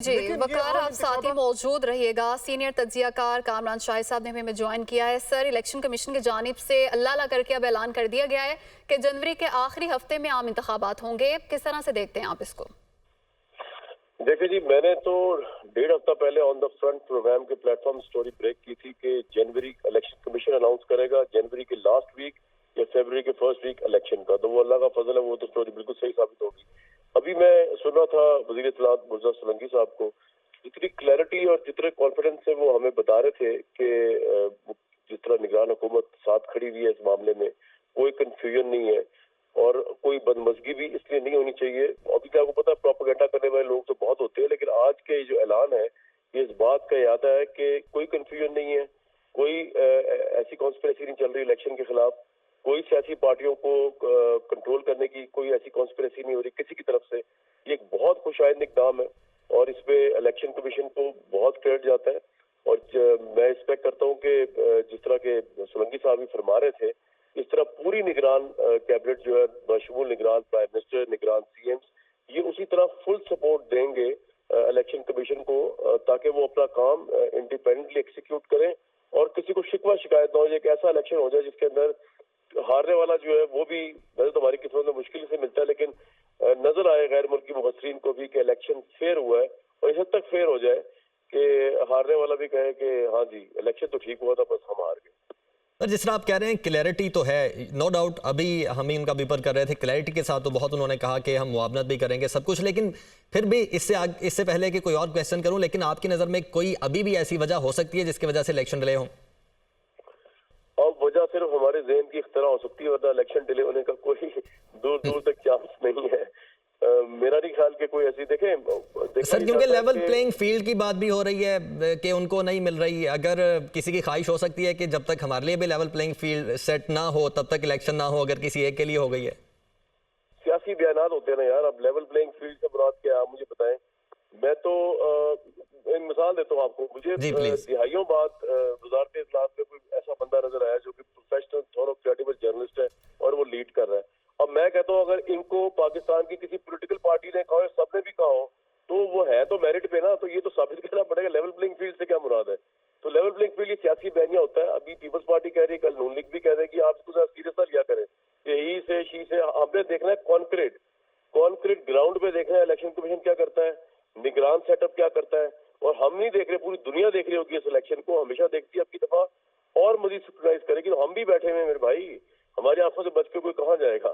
जी लेकिन ये वकार, आम आप साथ ही इंतखाबात मौजूद रहिएगा। सीनियर तज्जियाकार कामरान शाहिद साहब ने हमें ज्वाइन किया है। सर, इलेक्शन कमीशन की जानिब से अल्लाह करके अब ऐलान कर दिया गया है कि जनवरी के आखिरी हफ्ते में आम इंतखाबात होंगे। किस तरह से देखते हैं आप इसको? देखिए जी, मैंने तो 1.5 हफ्ता पहले ऑन द फ्रंट प्रोग्राम के प्लेटफॉर्म स्टोरी ब्रेक की थी कि जनवरी इलेक्शन कमीशन अनाउंस करेगा जनवरी के लास्ट वीक या फरवरी के फर्स्ट वीक इलेक्शन का। तो वो अल्लाह का फजल है, वो तो स्टोरी बिल्कुल सही साबित होगी। अभी मैं सुन रहा था वजीर इत्तलात मुर्तज़ा सोलंकी साहब को, जितनी क्लैरिटी और जितने कॉन्फिडेंस से वो हमें बता रहे थे कि जिस तरह निगरान हुकूमत साथ खड़ी हुई है इस मामले में, कोई कंफ्यूजन नहीं है और कोई बदमजगी भी इसलिए नहीं होनी चाहिए। अभी क्या आपको पता है, प्रोपेगेंडा करने वाले लोग तो बहुत होते हैं, लेकिन आज के जो ऐलान है ये इस बात का याद है कि कोई कंफ्यूजन नहीं है, कोई ऐसी कॉन्स्पिरेसी नहीं चल रही इलेक्शन के खिलाफ, कोई सियासी पार्टियों को कंट्रोल करने की कोई ऐसी कॉन्स्पिरेसी नहीं हो रही किसी की तरफ से। ये एक बहुत खुशाइंद इकदाम है और इस पे इलेक्शन कमीशन को बहुत क्रेडिट जाता है। और मैं एक्सपेक्ट करता हूँ कि जिस तरह के सोलंकी साहब भी फरमा रहे थे, इस तरह पूरी निगरान कैबिनेट जो है, बशमूल निगरान प्राइम मिनिस्टर, निगरान सीएम, ये उसी तरह फुल सपोर्ट देंगे इलेक्शन कमीशन को, ताकि वो अपना काम इंडिपेंडेंटली एक्सिक्यूट करें और किसी को शिकवा शिकायत ना हो। एक ऐसा इलेक्शन हो जाए जिसके अंदर हारने वाला जो है वो भी, वैसे तो हमारी किस्मत में मुश्किल से मिलता है, लेकिन नजर आए गैर मुल्की मुबसरीन को भी कि इलेक्शन फेयर हुआ है और इस हद तक फेयर हो जाए कि हारने वाला भी कहे कि हाँ जी इलेक्शन तो ठीक हुआ था, बस हम हार गए। सर, जिस तरह आप कह रहे हैं क्लैरिटी तो है, नो डाउट। अभी हम ही उनका पेपर कर रहे थे, क्लैरिटी के साथ तो बहुत उन्होंने कहा कि हम मुआवनत भी करेंगे सब कुछ, लेकिन फिर भी इससे पहले कि कोई और क्वेश्चन करूं, लेकिन आपकी नज़र में कोई अभी भी ऐसी वजह हो सकती है जिसकी वजह से इलेक्शन डिले हो? अब वजह सिर्फ हमारे ज़हन की इख्तरा हो सकती है, वरना इलेक्शन डिले होने का कोई दूर दूर तक चांस नहीं है। मेरा नहीं ख्याल कि कोई ऐसी देखें सर, क्योंकि लेवल प्लेइंग फील्ड की बात भी हो रही है कि उनको नहीं मिल रही। अगर किसी की ख्वाहिश हो सकती है कि जब तक हमारे लिए भी लेवल प्लेइंग फील्ड सेट ना हो तब तक इलेक्शन ना हो, अगर किसी एक के लिए हो गई है। सियासी बयानात होते हैं ना यार। अब लेवल प्लेइंग फील्ड से मुराद क्या है आप मुझे बताएं। मैं तो एक मिसाल देता हूँ आपको। मुझे दिहाइयों बाद वजारत इत्तलात में कोई ऐसा बंदा नजर आया जो कि प्रोफेशनल थोड़ा क्रेडिबल जर्नलिस्ट है और वो लीड कर रहा है। अब मैं कहता हूँ अगर इनको पाकिस्तान की किसी पॉलिटिकल पार्टी ने कहा, सबने भी कहा हो, तो वो है तो मेरिट पे ना, तो ये तो साबित करना पड़ेगा लेवल प्लेइंग फील्ड से क्या मुराद है। तो लेवल प्लेइंग फील्ड ये सियासी बयानिया होता है। अभी पीपल्स पार्टी कह रही है, कल नून लीग भी कह रहे हैं कि आप इसको सीरियस ना लिया करें, ही से शी से हमने देखना है कॉन्क्रीट ग्राउंड पे देखना है इलेक्शन कमीशन क्या करता है, निगरान सेटअप क्या करता है। और हम नहीं देख रहे, पूरी दुनिया देख रही होगी इस इलेक्शन को, हमेशा देखती है, अब की दफा और मजीद सरप्राइज करेगी। तो हम भी बैठे हुए हैं मेरे भाई, हमारी आंखों से बच के कोई कहाँ जाएगा।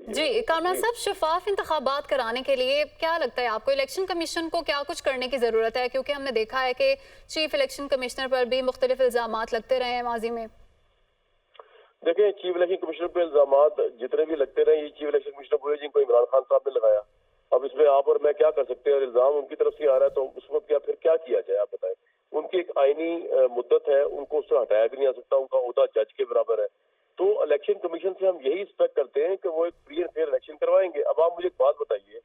जी कामरान साहब, शफाफ इंतखाबात कराने के लिए क्या लगता है आपको इलेक्शन कमीशन को क्या कुछ करने की जरूरत है? क्योंकि हमने देखा है कि चीफ इलेक्शन कमिश्नर पर भी मुख्तलिफ इल्जामात लगते रहे हैं माजी में। देखिए, चीफ इलेक्शन कमिश्नर पे इल्जामात जितने भी लगते रहे, ये चीफ इलेक्शन कमिश्नर पूरे जिनको इमरान खान साहब ने लगाया। अब इसमें आप और मैं क्या कर सकते हैं? इल्जाम उनकी तरफ से आ रहा है तो उसमें फिर क्या किया जाए आप बताएं। उनकी एक आईनी मुद्दत है, उनको उससे हटाया भी नहीं आ सकता, उनका ओहदा जज के बराबर है। तो इलेक्शन कमीशन से हम यही एक्सपेक्ट करते हैं कि वो एक फ्री एंड फेयर इलेक्शन करवाएंगे। अब आप मुझे एक बात बताइए,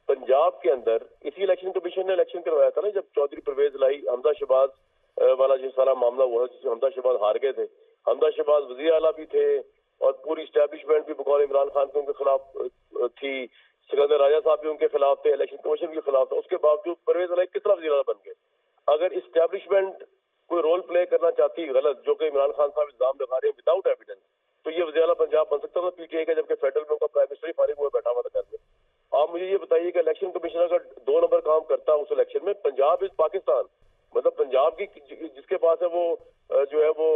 पंजाब के अंदर इसी इलेक्शन कमीशन ने इलेक्शन करवाया था ना, जब चौधरी परवेज लाई हमजा शहबाज वाला जो सारा मामला हुआ, जिसमें हमजा शहबाज हार गए थे। हमजा शहबाज वजीर आला भी थे और पूरी स्टैब्लिशमेंट भी बकौल इमरान खान के उनके खिलाफ थी, सिकंदर राजा साहब भी उनके खिलाफ थे, इलेक्शन कमीशन के खिलाफ था। उसके बावजूद परवेज लाई किस तरह वजीर आला बन गए? अगर इस्टेब्लिशमेंट कोई रोल प्ले करना चाहती है गलत, जो कि इमरान खान साहब इल्जाम लगा रहे हैं विदाउट एविडेंस, तो ये वज़ीर आला पंजाब बन सकता था पीटीआई का, जबकि फेडरल में उनका प्राइम मिनिस्टर ही फारिग हुआ बैठा हुआ था घर में। आप मुझे ये बताइए कि इलेक्शन कमीशन अगर 2 नंबर काम करता उस इलेक्शन में, पंजाब इज पाकिस्तान, मतलब पंजाब की जिसके पास है वो जो है वो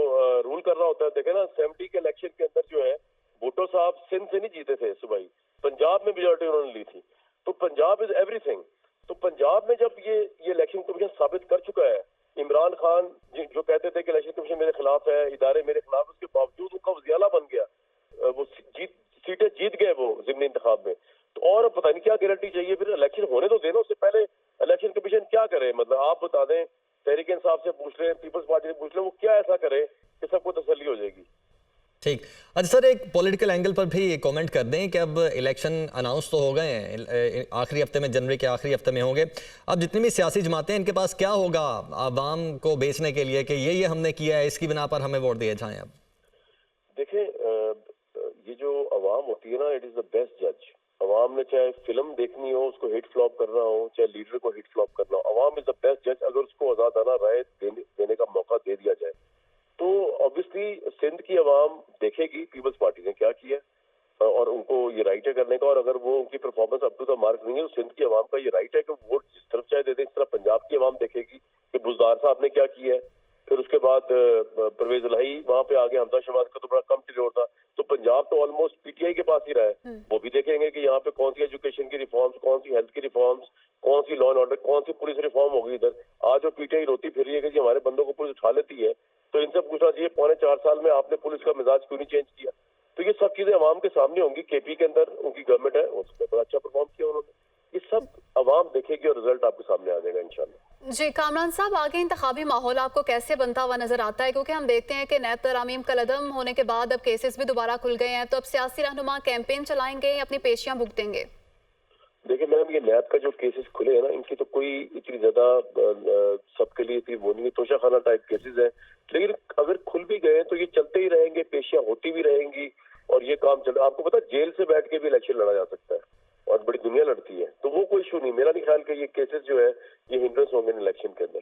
रूल कर रहा होता है। देखे ना 70 के इलेक्शन के अंदर जो है भुट्टो साहब सिंध से नहीं जीते थे सुबह, पंजाब में मेजोरिटी उन्होंने ली थी। तो पंजाब इज एवरीथिंग। तो पंजाब में जब ये इलेक्शन कमीशन साबित कर चुका है, इमरान खान जो कहते थे कि इलेक्शन कमीशन मेरे खिलाफ है, इदारे मेरे खिलाफ, उसके बावजूद उनका वज़ीर आला बन गया, वो सीटें जीत गए वो ज़िमनी इंतखाब में। तो और पता नहीं क्या गारंटी चाहिए? फिर इलेक्शन होने तो देना, उससे पहले इलेक्शन कमीशन क्या करे? मतलब आप बता दें, तहरीक इंसाफ से पूछ लें, पीपल्स पार्टी से पूछ लें, वो क्या ऐसा करे कि सबको तसल्ली हो जाएगी। ठीक। अच्छा सर, एक पॉलिटिकल एंगल पर भी कमेंट कर दें कि अब इलेक्शन अनाउंस तो हो गए हैं, आखिरी हफ्ते में, जनवरी के आखिरी हफ्ते में होंगे। अब जितनी भी सियासी जमातें हैं, इनके पास क्या होगा आवाम को बेचने के लिए कि ये हमने किया है, इसकी बिना पर हमें वोट दिए जाएं? अब देखिए, ये जो अवाम होती है ना, इट इज द बेस्ट जज। अवाम ने चाहे फिल्म देखनी हो, उसको हिट फ्लॉप करना हो, चाहे लीडर को हिट फ्लॉप करना हो, अवाम इज द बेस्ट जज। अगर उसको आजादाना राय देने का मौका दे दिया जाए तो ऑब्वियसली सिंध की अवाम देखेगी पीपल्स पार्टी ने क्या किया और उनको ये राइट है करने का। और अगर वो उनकी performance up to the mark नहीं है तो सिंध की अवाम का ये राइट है कि वोट जिस तरफ चाहे दे दें। इस तरह पंजाब की अवाम देखेगी कि बुजदार साहब ने क्या किया है। फिर उसके बाद परवेज इलाही वहां पे आगे, हमजा शहबाज का तो बड़ा कम टिरोर था, तो पंजाब तो ऑलमोस्ट पीटीआई के पास ही रहा है। वो भी देखेंगे कि यहाँ पे कौन सी एजुकेशन की रिफॉर्म्स, कौन सी हेल्थ की रिफॉर्म्स, कौन सी लॉ एंड ऑर्डर, कौन सी पुलिस रिफॉर्म होगी इधर। आज जो पीटीआई रोती फिर रही है कि जी हमारे बंदों को पुलिस उठा लेती है, तो इनसे पूछना चाहिए 4.25 साल में आपने पुलिस का मिजाज क्यों नहीं चेंज किया। तो ये सब चीजें अवाम के सामने होंगी। केपी के अंदर उनकी गवर्नमेंट है, उसमें बड़ा अच्छा परफॉर्म किया उन्होंने। ये सब अवाम देखेगी और रिजल्ट आपके सामने आ जाएगा इंशाल्लाह। जी कामरान साहब, आगे इंतखाबी माहौल आपको कैसे बनता हुआ नजर आता है? क्योंकि हम देखते हैं कि नैब तरामीम का लदम होने के बाद अब केसेस भी दोबारा खुल गए हैं, तो अब सियासी रहनुमा कैंपेन चलाएंगे या अपनी पेशियां भुगतेंगे? देखिए मैम, ये नैब का जो केसेस खुले हैं ना, इनकी तो कोई इतनी ज्यादा सबके लिए इतनी वो नहीं है, तोशाखाना टाइप केसेस है। लेकिन अगर खुल भी गए तो ये चलते ही रहेंगे, पेशियां होती भी रहेंगी और ये काम चल। आपको पता है जेल से बैठ के भी इलेक्शन लड़ा जा सकता है और बड़ी दुनिया लड़ती है, तो वो कोई इशू नहीं। मेरा नहीं ख्याल कि ये केसेस जो है ये हिंड्रेंस होंगे इलेक्शन के अंदर।